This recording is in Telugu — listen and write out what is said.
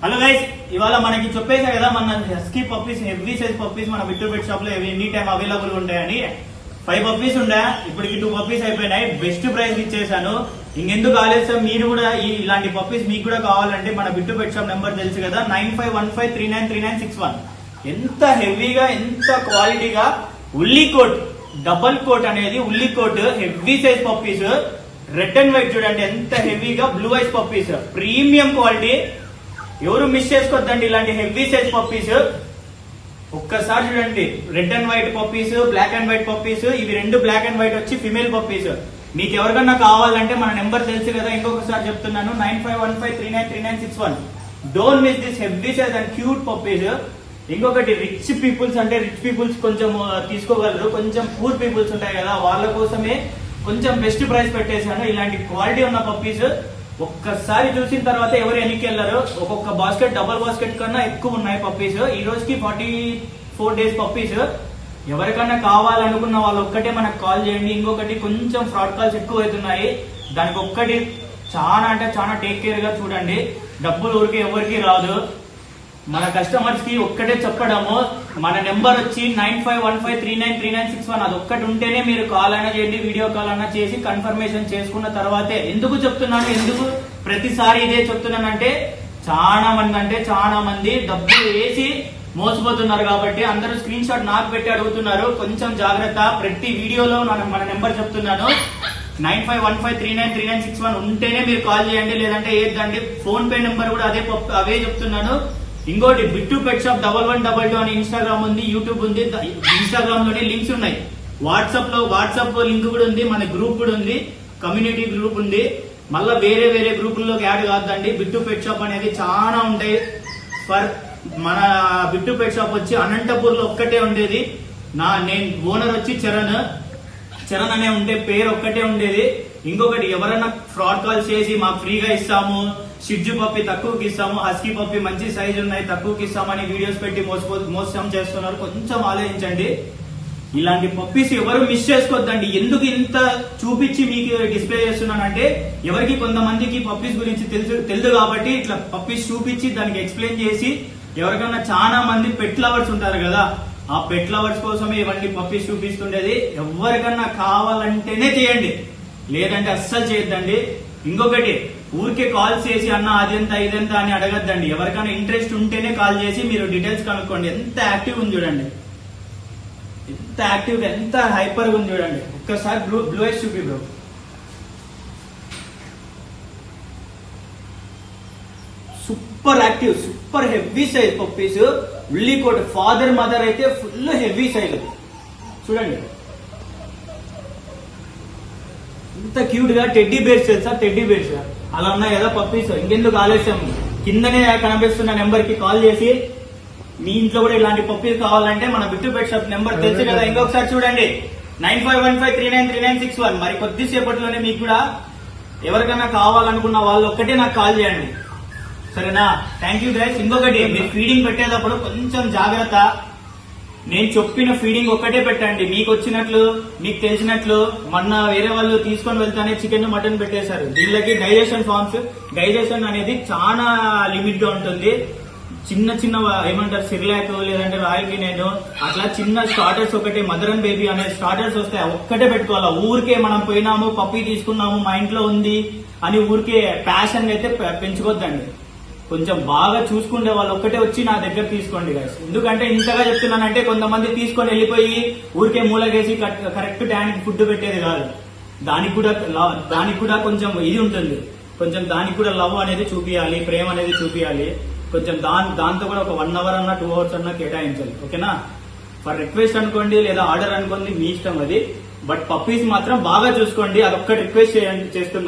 హలో గైస్, ఇవాళ మనకి చెప్పేసా కదా మన husky puppies, heavy size puppies మన బిట్టు పెట్ షాప్ లో ఎనీ టైం అవైలబుల్ ఉంటాయని. 5 పప్పీస్ ఉండే, ఇప్పటికి 2 పప్పీస్ అయిపోయినాయి. బెస్ట్ ప్రైస్ ఇచ్చేసాను. ఇంకెందుకు ఆలస్యం, మీరు కూడా ఇలాంటి పప్పీస్ మీకు కూడా కావాలంటే మన బిట్టు పెట్ షాప్ నెంబర్ తెలుసు కదా, 9515393961. ఎంత హెవీగా, ఎంత క్వాలిటీగా ఉల్లి కోట్, డబల్ కోట్ అనేది woolly coat, heavy size puppies, red and white చూడండి ఎంత హెవీగా, blue eyes puppies, premium quality. ఎవరు మిస్ చేసుకోవద్దండి ఇలాంటి హెవీ సైజ్ పప్పీస్. ఒక్కసారి చూడండి, red and white puppies, black and white puppies. ఇవి 2 బ్లాక్ అండ్ వైట్ వచ్చి ఫిమేల్ పప్పీస్. మీకు ఎవరికన్నా కావాలంటే మన నెంబర్ తెలుసు కదా, ఇంకొకసారి చెప్తున్నాను, 9515393961. Don't miss this heavy size and cute puppies. ఇంకొకటి, రిచ్ పీపుల్స్ అంటే రిచ్ పీపుల్స్ కొంచెం తీసుకోగలరు, కొంచెం పూర్ పీపుల్స్ ఉంటాయి కదా, వాళ్ళ కోసమే కొంచెం బెస్ట్ ప్రైస్ పెట్టేశాను. ఇలాంటి క్వాలిటీ ఉన్న పప్పీస్ ఒక్కసారి చూసిన తర్వాత ఎవరు వెనక్కి వెళ్ళారు. ఒక్కొక్క బాస్కెట్, డబుల్ బాస్కెట్ కన్నా ఎక్కువ ఉన్నాయి పప్పీస్. ఈ రోజుకి 44 డేస్ పప్పీస్. ఎవరికన్నా కావాలనుకున్న వాళ్ళు ఒక్కటే మనకు కాల్ చేయండి. ఇంకొకటి, కొంచెం ఫ్రాడ్ కాల్స్ ఎక్కువ అవుతున్నాయి, దానికి ఒక్కటి చాలా అంటే చాలా టేక్ కేర్ గా చూడండి. డబ్బులు ఊరికి ఎవరికి రాదు. మన కస్టమర్స్ కి ఒక్కటే చెప్పడము, మన నెంబర్ వచ్చి 9515393961. అది ఒక్కటి ఉంటేనే మీరు కాల్ అయినా చేయండి, వీడియో కాల్ అయినా చేసి కన్ఫర్మేషన్ చేసుకున్న తర్వాతే. ఎందుకు చెప్తున్నాను, ఎందుకు ప్రతిసారి ఇదే చెప్తున్నానంటే, చాలా మంది డబ్బులు వేసి మోసపోతున్నారు కాబట్టి అందరూ స్క్రీన్ షాట్ నాకు పెట్టి అడుగుతున్నారు. కొంచెం జాగ్రత్త. ప్రతి వీడియోలో మన నెంబర్ చెప్తున్నాను, 9515393961 ఉంటేనే మీరు కాల్ చేయండి, లేదంటే ఏదండి. ఫోన్ పే నెంబర్ కూడా అవే చెప్తున్నాను. ఇంకోటి, బిట్టు పెట్ షాప్ 1112 అని ఇన్స్టాగ్రామ్ ఉంది, యూట్యూబ్ ఉంది. ఇన్స్టాగ్రామ్ లోనే లింక్స్ ఉన్నాయి, వాట్సాప్ లింక్ కూడా ఉంది, మన గ్రూప్ కూడా ఉంది, కమ్యూనిటీ గ్రూప్ ఉంది. మళ్ళా వేరే గ్రూపుల్లోకి యాడ్ కాదండి. బిట్టు పెట్ షాప్ అనేది చాలా ఉంటాయి. మన బిట్టు పెట్ షాప్ వచ్చి అనంతపూర్ లో ఒక్కటే ఉండేది. నేను ఓనర్ వచ్చి చరణ్ అనే ఉంటే పేరు ఒక్కటే ఉండేది. ఇంకొకటి, ఎవరైనా ఫ్రాడ్ కాల్ చేసి మాకు ఫ్రీగా ఇస్తాము, షిడ్జు పప్పి తక్కువకి ఇస్తాము, హస్కీ పప్పి మంచి సైజు ఉన్నాయి తక్కువకి ఇస్తామని వీడియోస్ పెట్టి మోసం చేస్తున్నారు. కొంచెం ఆలోచించండి. ఇలాంటి పప్పీస్ ఎవరు మిస్ చేసుకోవద్దండి. ఎందుకు ఇంత చూపించి మీకు డిస్ప్లే చేస్తున్నానంటే, ఎవరికి కొంతమందికి పప్పీస్ గురించి తెలుసు కాబట్టి ఇట్లా పప్పీస్ చూపించి దానికి ఎక్స్ప్లెయిన్ చేసి, ఎవరికన్నా చాలా మంది పెట్ లవర్స్ ఉంటారు కదా, ఆ పెట్ లవర్స్ కోసమే ఇవన్నీ పప్పీస్ చూపిస్తుండేది. ఎవరికన్నా కావాలంటేనే చేయండి, లేదంటే అస్సలు చేయొద్దండి. ఇంకొకటి, ఊరికే కాల్ చేసి అన్న అదెంత ఇదెంత అని అడగద్దండి. ఎవరికైనా ఇంట్రెస్ట్ ఉంటేనే కాల్ చేసి మీరు డీటెయిల్స్ కనుక్కోండి. ఎంత యాక్టివ్ ఉంది చూడండి, ఎంత యాక్టివ్ గా, ఎంత హైపర్ గా ఉంది చూడండి. ఒక్కసారి బ్లూ ఐస్ చూపి bro. Super active, super heavy size puppies. ఉల్లి కోట్, ఫాదర్ మదర్ అయితే ఫుల్ హెవీ సైజ్ చూడండి. ఇంత క్యూట్ గా టెడ్డీ బేర్స్ తెలుసా, టెడ్డీ బేర్స్ అలా ఉన్నాయి కదా పప్పీస్. ఇంకెందుకు ఆలస్యం, కిందనే కనిపిస్తున్న నెంబర్ కి కాల్ చేసి మీ ఇంట్లో కూడా ఇలాంటి పప్పీస్ కావాలంటే మన బిట్టు పెట్ షాప్ నెంబర్ తెలుసు కదా, ఇంకొకసారి చూడండి, 9515393961. మరి కొద్దిసేపట్లోనే మీకు కూడా ఎవరికైనా కావాలనుకున్న వాళ్ళు ఒక్కటే నాకు కాల్ చేయండి, సరేనా? Thank you guys. ఇంకొకటి, మీరు ఫీడింగ్ పెట్టేటప్పుడు కొంచెం జాగ్రత్త. నేను చెప్పిన ఫీడింగ్ ఒక్కటే పెట్టండి. మీకు వచ్చినట్లు, మీకు తెలిసినట్లు. మొన్న వేరే వాళ్ళు తీసుకొని వెళ్తానే చికెన్ మటన్ పెట్టేశారు. దీనికి డైజెషన్ అనేది చాలా లిమిట్ గా ఉంటుంది. చిన్న ఏమంటారు, సిర్లాక్ లేదంటే రాయల్ వినేన్ అట్లా చిన్న స్టార్టర్స్ ఒకటి, మదర్ అండ్ బేబీ అనే స్టార్టర్స్ వస్తాయి, ఒక్కటే పెట్టుకోవాలా. ఊరికే మనం పోయినాము, పప్పీ తీసుకున్నాము, మా ఇంట్లో ఉంది అని ఊరికే ప్యాషన్ అయితే పెంచుకోవద్దండి. కొంచెం బాగా చూసుకుంటే వాళ్ళు ఒక్కటే వచ్చి నా దగ్గర తీసుకోండి గైస్. ఎందుకంటే ఇంతగా చెప్తున్నానంటే, కొంతమంది తీసుకొని వెళ్ళిపోయి ఊరికే మూలకేసి కరెక్ట్ టైంకి ఫుడ్ పెట్టేది కాదు. దానికి కూడా కొంచెం ఇది ఉంటుంది. కొంచెం దానికి కూడా లవ్ అనేది చూపించాలి, ప్రేమ అనేది చూపించాలి. కొంచెం దాంతో కూడా ఒక 1 అవర్ అన్నా 2 అవర్స్ అన్నా కేటాయించాలి, ఓకేనా? ఫర్ రిక్వెస్ట్ అనుకోండి, లేదా ఆర్డర్ అనుకోండి, మీ ఇష్టం అది. బట్ పప్పీస్ మాత్రం బాగా చూసుకోండి, అదొక్క రిక్వెస్ట్ చేస్తున్నా.